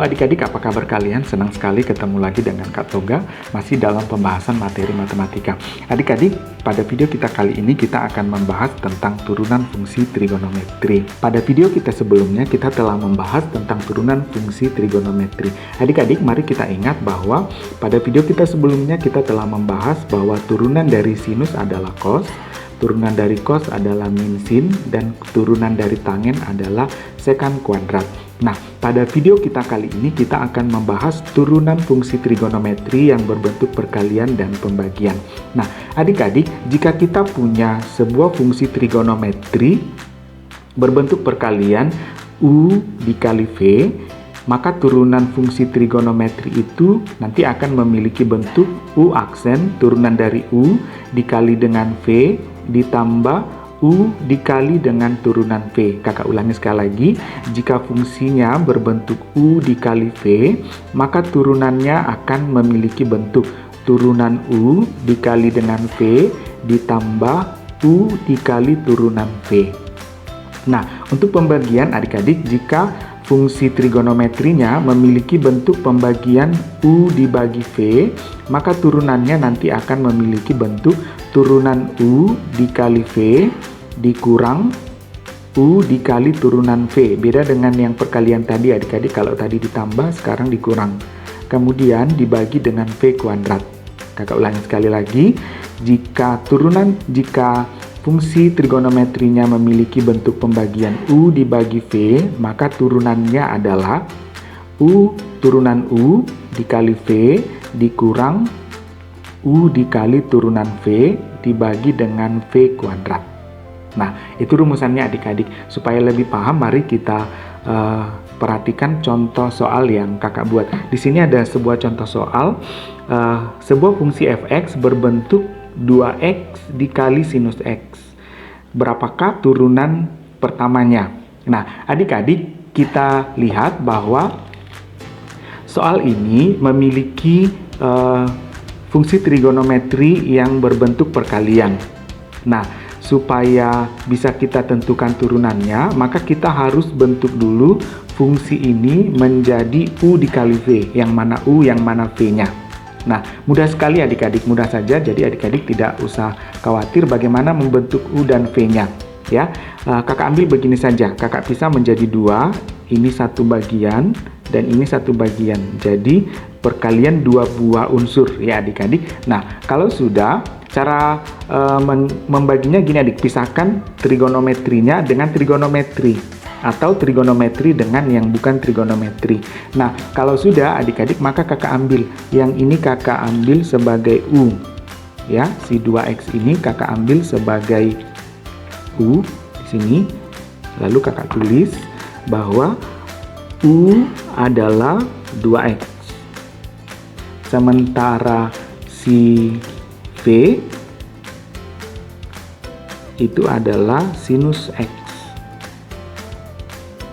Halo adik-adik, apa kabar kalian? Senang sekali ketemu lagi dengan Kak Toga, masih dalam pembahasan materi matematika. Adik-adik, pada video kita kali ini kita akan membahas tentang turunan fungsi trigonometri. Pada video kita sebelumnya kita telah membahas tentang turunan fungsi trigonometri. Adik-adik, mari kita ingat bahwa pada video kita sebelumnya kita telah membahas bahwa turunan dari sinus adalah cos, turunan dari cos adalah min sin, dan turunan dari tangen adalah sekant kuadrat. Nah, pada video kita kali ini kita akan membahas turunan fungsi trigonometri yang berbentuk perkalian dan pembagian. Nah, adik-adik, jika kita punya sebuah fungsi trigonometri berbentuk perkalian U dikali V, maka turunan fungsi trigonometri itu nanti akan memiliki bentuk U aksen, turunan dari U dikali dengan V ditambah U dikali dengan turunan V. Kakak ulangi sekali lagi, jika fungsinya berbentuk U dikali V, maka turunannya akan memiliki bentuk turunan U dikali dengan V ditambah U dikali turunan V. Nah, untuk pembagian adik-adik, jika fungsi trigonometrinya memiliki bentuk pembagian U dibagi V, maka turunannya nanti akan memiliki bentuk turunan U dikali V dikurang U dikali turunan V. Beda dengan yang perkalian tadi adik-adik, kalau tadi ditambah sekarang dikurang. Kemudian dibagi dengan V kuadrat. Kakak ulangi sekali lagi, jika fungsi trigonometrinya memiliki bentuk pembagian U dibagi V, maka turunannya adalah U turunan U dikali V dikurang U dikali turunan V dibagi dengan V kuadrat. Nah, itu rumusannya adik-adik. Supaya lebih paham, mari kita perhatikan contoh soal yang kakak buat. Di sini ada sebuah contoh soal, sebuah fungsi fx berbentuk 2x dikali sinus x. Berapakah turunan pertamanya? Nah, adik-adik, kita lihat bahwa soal ini memiliki fungsi trigonometri yang berbentuk perkalian. Nah, supaya bisa kita tentukan turunannya, maka kita harus bentuk dulu fungsi ini menjadi U dikali V, yang mana U, yang mana V-nya. Nah, mudah sekali adik-adik, mudah saja. Jadi adik-adik tidak usah khawatir bagaimana membentuk U dan V-nya. Ya, kakak ambil begini saja, kakak pisah menjadi dua, ini satu bagian dan ini satu bagian. Jadi perkalian dua buah unsur ya adik-adik. Nah, kalau sudah, cara membaginya gini adik, pisahkan trigonometrinya dengan trigonometri atau trigonometri dengan yang bukan trigonometri. Nah, kalau sudah adik-adik, maka kakak ambil yang ini, kakak ambil sebagai U ya, si 2x ini kakak ambil sebagai U di sini. Lalu kakak tulis bahwa U adalah 2x, sementara si V itu adalah sinus x.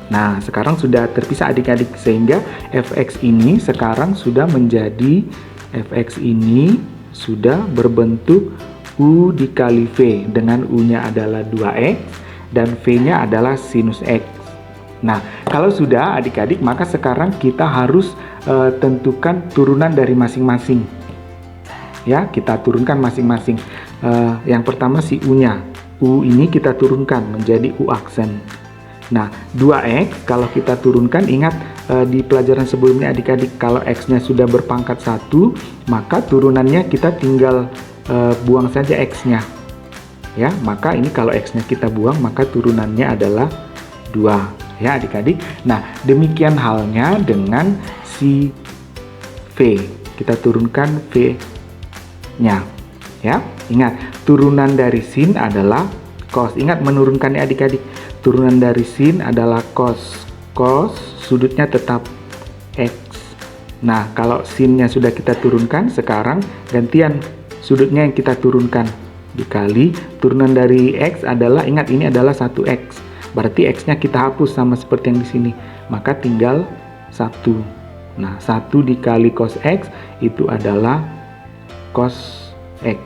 Nah, sekarang sudah terpisah adik-adik, sehingga fx ini sekarang sudah menjadi, fx ini sudah berbentuk U dikali V, dengan U-nya adalah 2x dan V-nya adalah sinus x. Nah, kalau sudah adik-adik, maka sekarang kita harus tentukan turunan dari masing-masing. Ya, kita turunkan masing-masing. Yang pertama si U-nya. U ini kita turunkan menjadi U aksen. Nah, 2x kalau kita turunkan, ingat di pelajaran sebelumnya adik-adik, kalau x-nya sudah berpangkat 1, maka turunannya kita tinggal buang saja x-nya. Ya, maka ini kalau x-nya kita buang, maka turunannya adalah 2. Ya adik-adik. Nah, demikian halnya dengan si V. Kita turunkan V-nya. Ya, ingat turunan dari sin adalah cos. Ingat menurunkannya adik-adik. Turunan dari sin adalah cos. Cos sudutnya tetap x. Nah, kalau sinnya sudah kita turunkan, sekarang gantian sudutnya yang kita turunkan. Dikali turunan dari x adalah, ingat ini adalah 1x. Berarti x-nya kita hapus sama seperti yang di sini. Maka tinggal 1. Nah, 1 dikali cos x itu adalah cos x.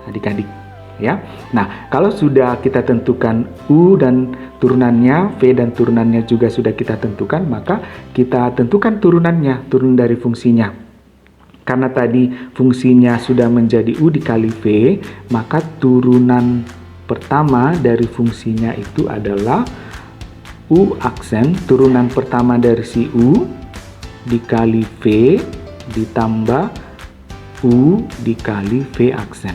Adik-adik. ya. Nah, kalau sudah kita tentukan U dan turunannya, V dan turunannya juga sudah kita tentukan, maka kita tentukan turunannya, turun dari fungsinya. Karena tadi fungsinya sudah menjadi U dikali V, maka turunan pertama dari fungsinya itu adalah U aksen, turunan pertama dari si U dikali V ditambah U dikali V aksen.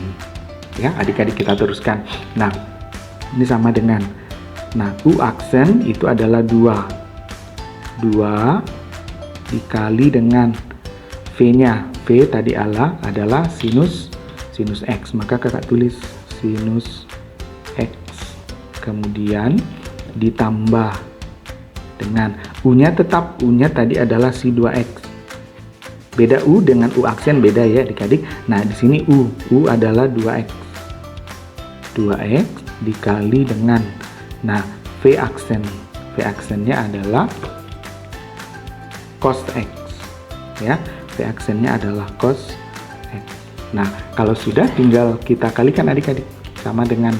Ya, adik-adik kita teruskan. Nah, ini sama dengan, nah, U aksen itu adalah 2 dikali dengan V-nya. V tadi adalah sinus X. Maka kakak tulis sinus X. Kemudian ditambah dengan U-nya tetap, U-nya tadi adalah si 2X. Beda U dengan U aksen, beda ya adik-adik. Nah, di sini U adalah 2X. 2X dikali dengan, nah, V aksen. V aksennya adalah cos X. Ya, V aksennya adalah cos X. Nah, kalau sudah tinggal kita kalikan adik-adik. Sama dengan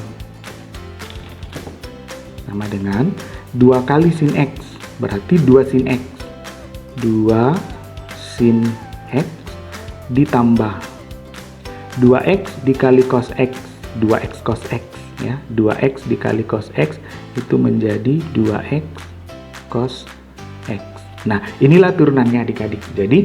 2 kali sin X. Berarti 2 sin X. 2 sin X ditambah 2X dikali cos X. 2X cos X, ya. 2X dikali cos X itu menjadi 2X cos X. Nah, inilah turunannya adik-adik. Jadi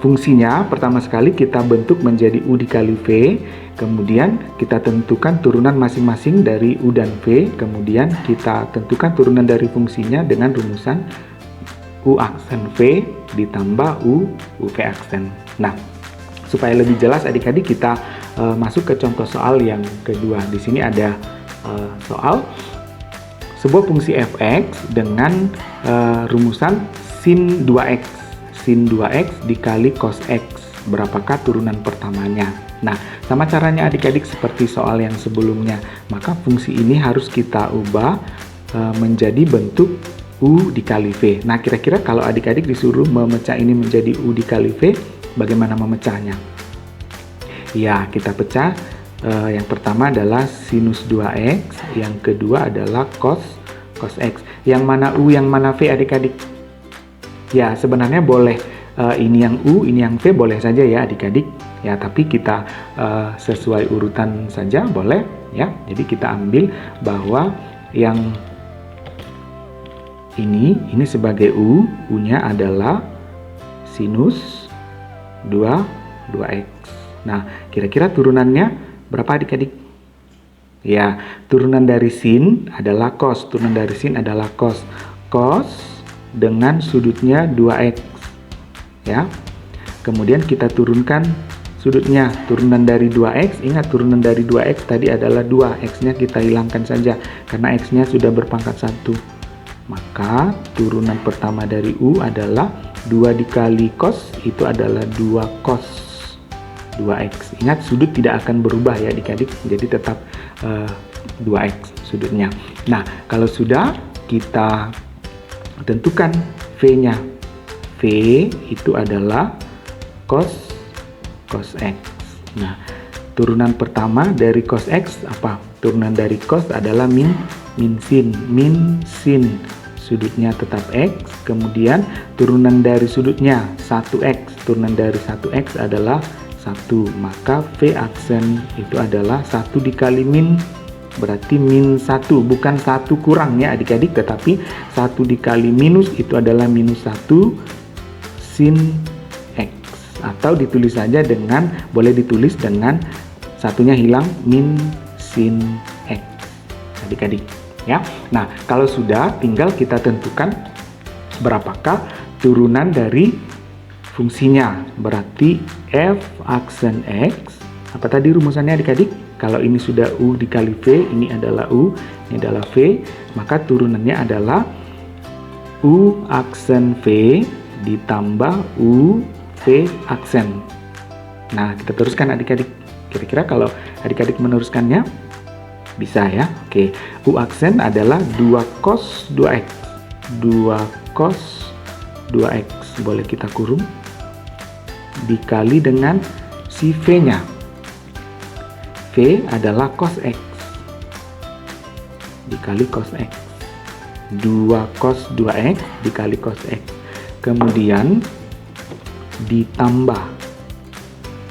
fungsinya pertama sekali kita bentuk menjadi U dikali V, kemudian kita tentukan turunan masing-masing dari U dan V, kemudian kita tentukan turunan dari fungsinya dengan rumusan U aksen V ditambah U V aksen. Nah, supaya lebih jelas adik-adik, kita masuk ke contoh soal yang kedua. Di sini ada soal sebuah fungsi fx dengan rumusan sin 2x. Sin 2x dikali cos x. Berapakah turunan pertamanya? Nah, sama caranya adik-adik seperti soal yang sebelumnya. Maka fungsi ini harus kita ubah menjadi bentuk U dikali V. Nah, kira-kira kalau adik-adik disuruh memecah ini menjadi U dikali V, bagaimana memecahnya? Ya, kita pecah. Yang pertama adalah sinus 2x, yang kedua adalah cos x. Yang mana U, yang mana V adik-adik? Ya, sebenarnya boleh ini yang U, ini yang V, boleh saja ya adik-adik. Ya, tapi kita sesuai urutan saja boleh ya. Jadi kita ambil bahwa yang ini sebagai U, U-nya adalah sinus 2x. Nah, kira-kira turunannya berapa adik-adik? Ya, turunan dari sin adalah cos. Turunan dari sin adalah cos. Cos dengan sudutnya 2x. Ya. Kemudian kita turunkan sudutnya. Turunan dari 2x, ingat turunan dari 2x tadi adalah 2. X-nya kita hilangkan saja karena X-nya sudah berpangkat 1. Maka turunan pertama dari U adalah 2 dikali cos, itu adalah 2 cos 2x. Ingat, sudut tidak akan berubah ya adik-adik, jadi tetap 2x sudutnya. Nah, kalau sudah, kita tentukan V-nya. V itu adalah cos x. Nah, turunan pertama dari cos x apa? Turunan dari cos adalah min sin. Sudutnya tetap x. Kemudian turunan dari sudutnya 1x. Turunan dari 1x adalah 1, maka V aksen itu adalah 1 dikali min, berarti min 1, bukan 1 kurang ya adik-adik, tetapi 1 dikali minus itu adalah minus 1 sin X, atau ditulis saja dengan, boleh ditulis dengan satunya hilang, min sin X adik-adik ya. Nah, kalau sudah, tinggal kita tentukan berapakah turunan dari fungsinya. Berarti F aksen X, apa tadi rumusannya adik-adik? Kalau ini sudah U dikali V, ini adalah U, ini adalah V, maka turunannya adalah U aksen V ditambah U V aksen. Nah, kita teruskan adik-adik. Kira-kira kalau adik-adik meneruskannya, bisa ya. Oke, U aksen adalah 2 cos 2x. 2 cos 2x, boleh kita kurung, dikali dengan si V-nya. V adalah cos X dikali cos X. 2 cos 2X dikali cos X. Kemudian ditambah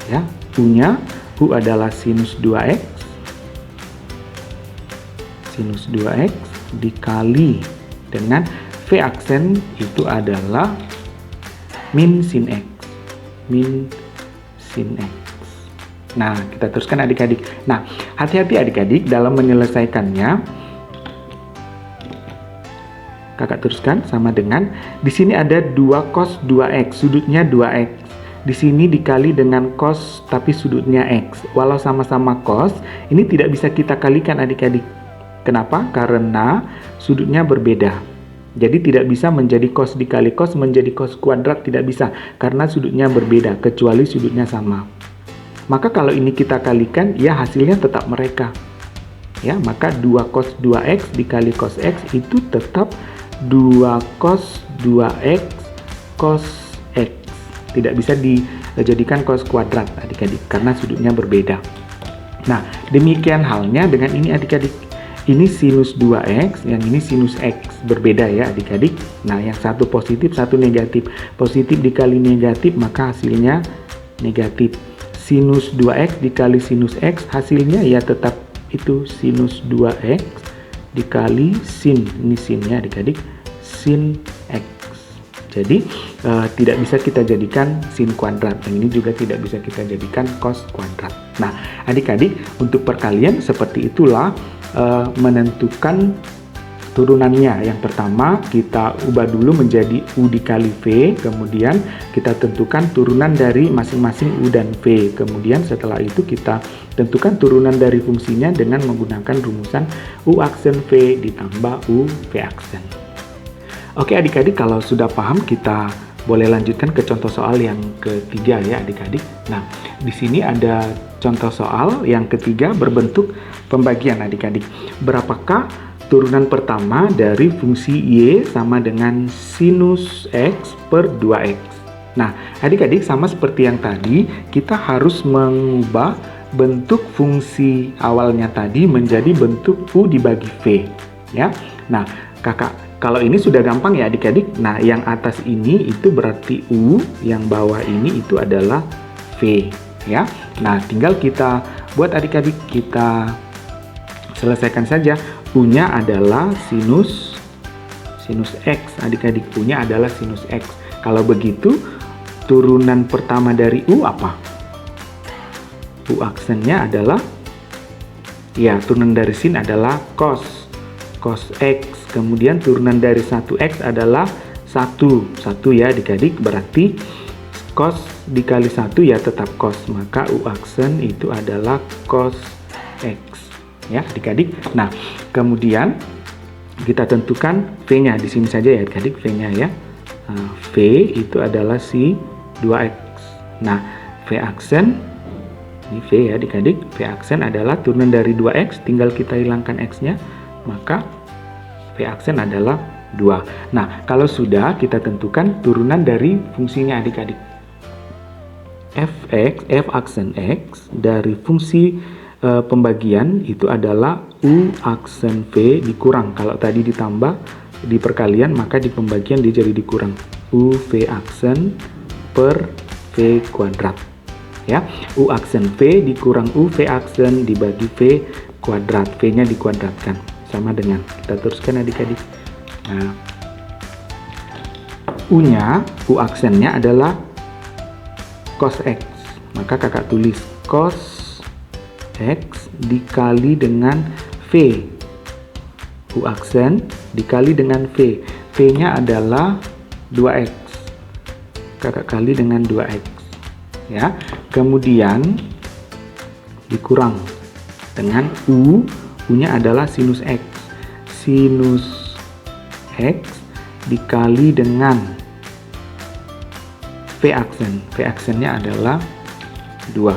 ya, U-nya, U adalah sinus 2X. Sinus 2X dikali dengan V aksen itu adalah min sin X. Min sin X. Nah, kita teruskan adik-adik. Nah, hati-hati adik-adik dalam menyelesaikannya. Kakak teruskan sama dengan di sini ada 2 cos 2X, sudutnya 2X. Di sini dikali dengan cos tapi sudutnya X. Walau sama-sama cos, ini tidak bisa kita kalikan adik-adik. Kenapa? Karena sudutnya berbeda. Jadi tidak bisa menjadi cos dikali cos menjadi cos kuadrat, tidak bisa karena sudutnya berbeda kecuali sudutnya sama. Maka kalau ini kita kalikan, ya hasilnya tetap mereka. Ya, maka 2 cos 2X dikali cos X itu tetap 2 cos 2X cos X. Tidak bisa dijadikan cos kuadrat adik-adik karena sudutnya berbeda. Nah, demikian halnya dengan ini adik-adik. Ini sinus 2X, yang ini sinus X. Berbeda ya adik-adik. Nah, yang satu positif, satu negatif. Positif dikali negatif, maka hasilnya negatif. Sinus 2X dikali sinus X, hasilnya ya tetap itu sinus 2X dikali sin. Ini sinnya adik-adik, sin X. Jadi, tidak bisa kita jadikan sin kuadrat. Dan ini juga tidak bisa kita jadikan cos kuadrat. Nah, adik-adik, untuk perkalian seperti itulah menentukan turunannya. Yang pertama kita ubah dulu menjadi U dikali V, kemudian kita tentukan turunan dari masing-masing U dan V. Kemudian setelah itu kita tentukan turunan dari fungsinya dengan menggunakan rumusan U aksen V ditambah U V aksen. Oke adik-adik, kalau sudah paham kita boleh lanjutkan ke contoh soal yang ketiga ya adik-adik. Nah, di sini ada contoh soal yang ketiga berbentuk pembagian adik-adik. Berapakah turunan pertama dari fungsi Y sama dengan sinus X per 2X? Nah, adik-adik sama seperti yang tadi, kita harus mengubah bentuk fungsi awalnya tadi menjadi bentuk U dibagi V. Ya, nah kakak, kalau ini sudah gampang ya adik-adik. Nah, yang atas ini itu berarti U, yang bawah ini itu adalah V. Ya, nah tinggal kita buat adik-adik, kita selesaikan saja. U-nya adalah sinus X adik-adik. U-nya adalah sinus X. Kalau begitu, turunan pertama dari U apa? U aksennya adalah, ya turunan dari sin adalah cos X. Kemudian turunan dari 1X adalah 1 ya adik-adik. Berarti cos dikali 1 ya tetap cos. Maka U aksen itu adalah cos X. Ya adik-adik. Nah, kemudian kita tentukan V-nya. Di sini saja ya adik-adik V-nya ya. Nah, V itu adalah si 2X. Nah, V aksen, ini V ya adik-adik. V aksen adalah turunan dari 2X. Tinggal kita hilangkan X-nya. Maka V aksen adalah 2. Nah, kalau sudah kita tentukan turunan dari fungsinya adik-adik. F aksen X dari fungsi pembagian itu adalah U aksen V dikurang. Kalau tadi ditambah di perkalian, maka di pembagian dia jadi dikurang. U V aksen per V kuadrat. Ya, U aksen V dikurang U V aksen dibagi V kuadrat. V-nya dikuadratkan. Sama dengan, kita teruskan adik-adik. Nah, U-nya, U aksennya adalah cos X. Maka kakak tulis cos X dikali dengan V. U aksen dikali dengan V. V-nya adalah 2X. Kakak kali dengan 2X. Ya. Kemudian dikurang dengan U. U-nya adalah sinus X. Sinus X dikali dengan V aksen. V aksennya adalah 2.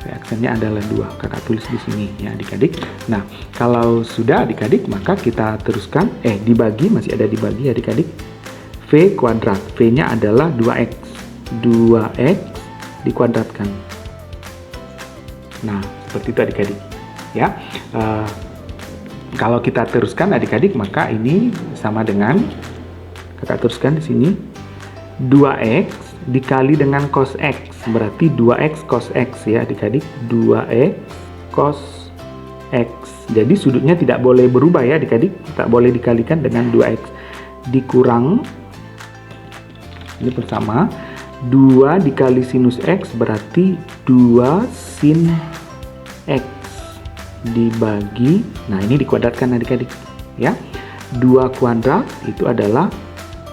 V aksennya adalah 2. Kakak tulis di sini ya adik-adik. Nah, kalau sudah adik-adik, maka kita teruskan. Dibagi, masih ada dibagi adik-adik. V kuadrat. V-nya adalah 2X. 2X dikuadratkan. Nah, seperti itu adik-adik. Ya, kalau kita teruskan adik-adik, maka ini sama dengan, kakak teruskan di sini, 2x dikali dengan cos x, berarti 2x cos x ya adik-adik, 2x cos x. Jadi sudutnya tidak boleh berubah ya adik-adik, tak boleh dikalikan dengan 2x, dikurang, ini bersama, 2 dikali sinus x berarti 2 sin x dibagi, nah ini dikuadratkan adik-adik ya, 2 kuadrat itu adalah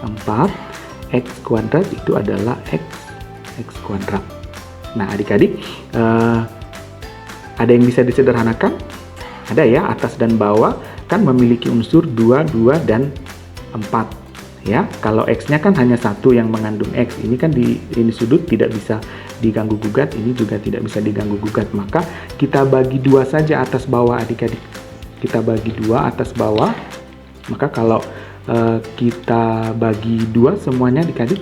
4, x kuadrat itu adalah x kuadrat. Nah adik-adik, ada yang bisa disederhanakan? Ada ya, atas dan bawah kan memiliki unsur 2, 2, dan 4 ya. Kalau x-nya kan hanya satu yang mengandung x, ini kan ini sudut tidak bisa diganggu gugat, ini juga tidak bisa diganggu gugat, maka kita bagi 2 saja atas bawah adik-adik, kita bagi 2 atas bawah, maka kalau kita bagi 2 semuanya adik-adik,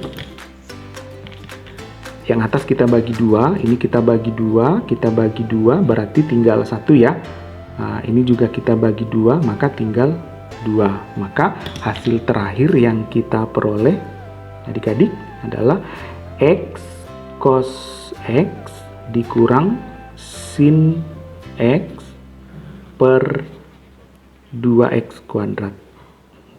yang atas kita bagi 2, ini kita bagi 2, kita bagi 2 berarti tinggal 1 ya. Nah, ini juga kita bagi 2, maka tinggal 2. Maka hasil terakhir yang kita peroleh adik-adik adalah x cos x dikurang sin x per 2x kuadrat.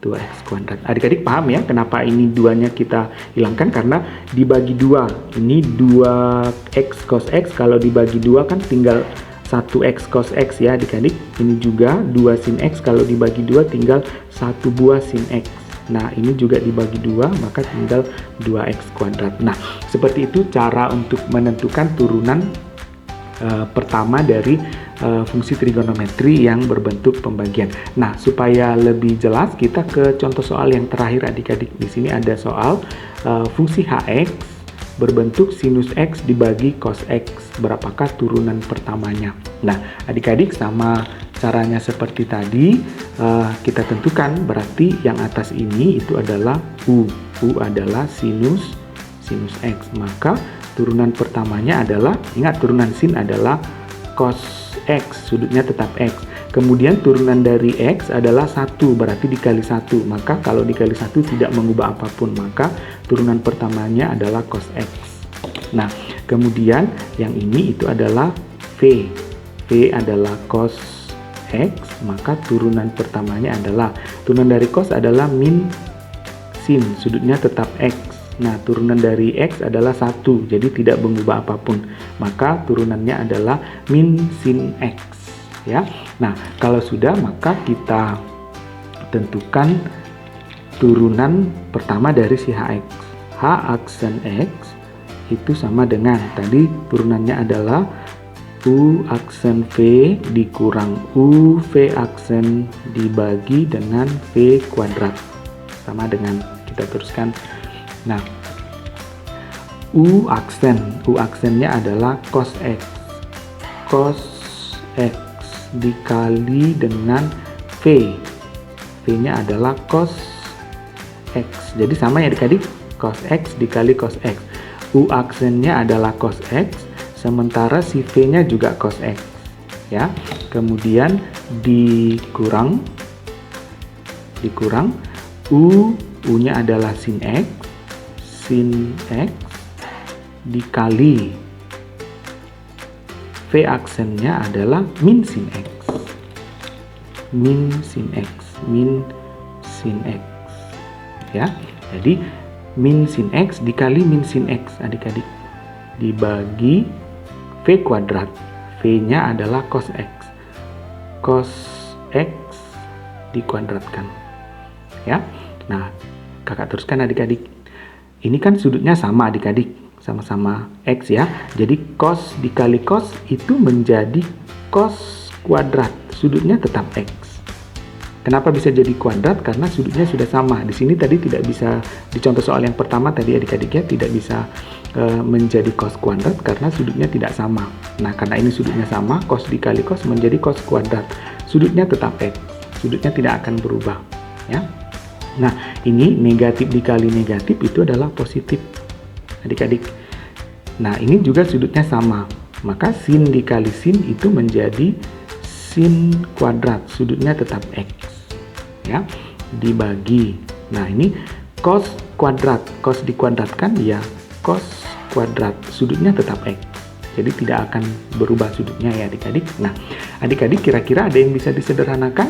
2x kuadrat. Adik-adik paham ya kenapa ini 2-nya kita hilangkan, karena dibagi 2. Ini 2x cos x, kalau dibagi 2 kan tinggal 1x cos x ya adik-adik. Ini juga 2 sin x, kalau dibagi 2 tinggal 1 buah sin x. Nah ini juga dibagi 2, maka tinggal 2x kuadrat. Nah seperti itu cara untuk menentukan turunan pertama dari fungsi trigonometri yang berbentuk pembagian. Nah supaya lebih jelas kita ke contoh soal yang terakhir adik-adik. Di sini ada soal fungsi hx berbentuk sinus x dibagi cos x, berapakah turunan pertamanya. Nah adik-adik sama caranya seperti tadi, kita tentukan, berarti yang atas ini itu adalah u adalah sinus x, maka turunan pertamanya adalah, ingat turunan sin adalah cos x, sudutnya tetap x. Kemudian turunan dari x adalah 1, berarti dikali 1. Maka kalau dikali 1 tidak mengubah apapun, maka turunan pertamanya adalah cos x. Nah, kemudian yang ini itu adalah v. V adalah cos x, maka turunan pertamanya adalah, turunan dari cos adalah min sin, sudutnya tetap x. Nah, turunan dari x adalah 1, jadi tidak mengubah apapun. Maka turunannya adalah min sin x. Ya. Nah, kalau sudah, maka kita tentukan turunan pertama dari si hx. H aksen x itu sama dengan, tadi turunannya adalah u aksen v dikurang u v aksen dibagi dengan v kuadrat. Sama dengan, kita teruskan. Nah, u aksennya adalah cos x. Cos x dikali dengan v. V-nya adalah cos x. Jadi sama ya adik-adik, cos x dikali cos x. U aksennya adalah cos x, sementara si v-nya juga cos x. Ya. Kemudian dikurang u-nya adalah sin x dikali V aksennya adalah min sin x. Ya, jadi min sin x dikali min sin x adik-adik dibagi V kuadrat. V-nya adalah cos x. Cos x dikuadratkan. Ya. Nah, kakak teruskan adik-adik. Ini kan sudutnya sama adik-adik. Sama-sama x ya. Jadi cos dikali cos itu menjadi cos kuadrat. Sudutnya tetap x. Kenapa bisa jadi kuadrat? Karena sudutnya sudah sama. Di sini tadi tidak bisa, di contoh soal yang pertama tadi adik-adiknya tidak bisa menjadi cos kuadrat karena sudutnya tidak sama. Nah, karena ini sudutnya sama, cos dikali cos menjadi cos kuadrat. Sudutnya tetap x. Sudutnya tidak akan berubah, ya. Nah, ini negatif dikali negatif itu adalah positif. Adik-adik, Nah, ini juga sudutnya sama. Maka sin dikali sin itu menjadi sin kuadrat, sudutnya tetap X. Ya, dibagi. Nah, ini cos kuadrat, cos dikuadratkan ya cos kuadrat, sudutnya tetap X. Jadi tidak akan berubah sudutnya ya adik-adik. Nah, adik-adik kira-kira ada yang bisa disederhanakan?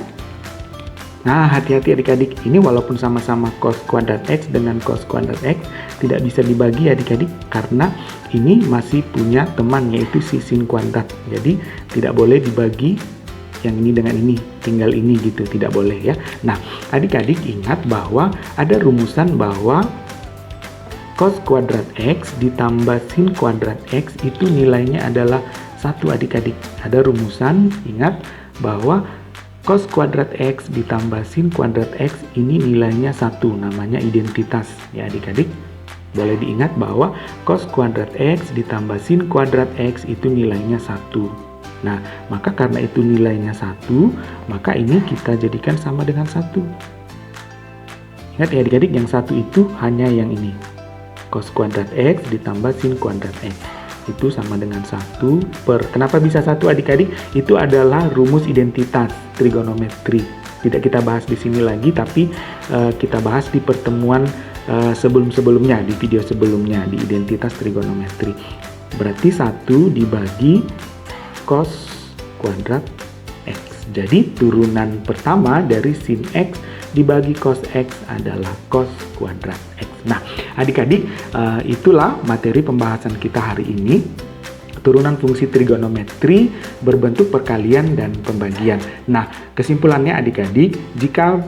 Nah, hati-hati adik-adik, ini walaupun sama-sama cos kuadrat X dengan cos kuadrat X, tidak bisa dibagi adik-adik, karena ini masih punya teman, yaitu si sin kuadrat. Jadi, tidak boleh dibagi yang ini dengan ini, tinggal ini gitu, tidak boleh ya. Nah, adik-adik ingat bahwa ada rumusan bahwa cos kuadrat X ditambah sin kuadrat X itu nilainya adalah 1 adik-adik. Ada rumusan, ingat bahwa cos kuadrat X ditambah sin kuadrat X ini nilainya 1, namanya identitas ya adik-adik. Boleh diingat bahwa cos kuadrat X ditambah sin kuadrat X itu nilainya 1. Nah, maka karena itu nilainya 1, maka ini kita jadikan sama dengan 1. Ingat ya adik-adik, yang 1 itu hanya yang ini. Cos kuadrat X ditambah sin kuadrat X. Itu sama dengan 1 per, kenapa bisa 1 adik-adik? Itu adalah rumus identitas trigonometri. Tidak kita bahas di sini lagi, tapi kita bahas di pertemuan sebelum-sebelumnya, di video sebelumnya, di identitas trigonometri. Berarti 1 dibagi cos kuadrat X. Jadi turunan pertama dari sin X dibagi cos X adalah cos kuadrat X. Nah, adik-adik, itulah materi pembahasan kita hari ini. Turunan fungsi trigonometri berbentuk perkalian dan pembagian. Nah, kesimpulannya adik-adik, jika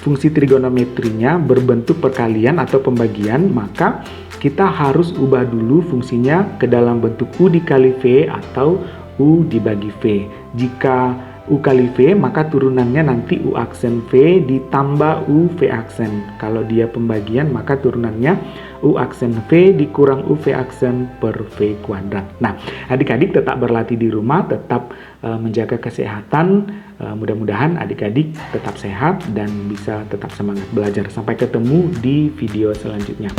fungsi trigonometrinya berbentuk perkalian atau pembagian, maka kita harus ubah dulu fungsinya ke dalam bentuk U dikali V atau U dibagi V. Jika U kali V, maka turunannya nanti U aksen V ditambah U V aksen. Kalau dia pembagian, maka turunannya U aksen V dikurang U V aksen per V kuadrat. Nah, adik-adik tetap berlatih di rumah, tetap menjaga kesehatan. Mudah-mudahan adik-adik tetap sehat dan bisa tetap semangat belajar. Sampai ketemu di video selanjutnya.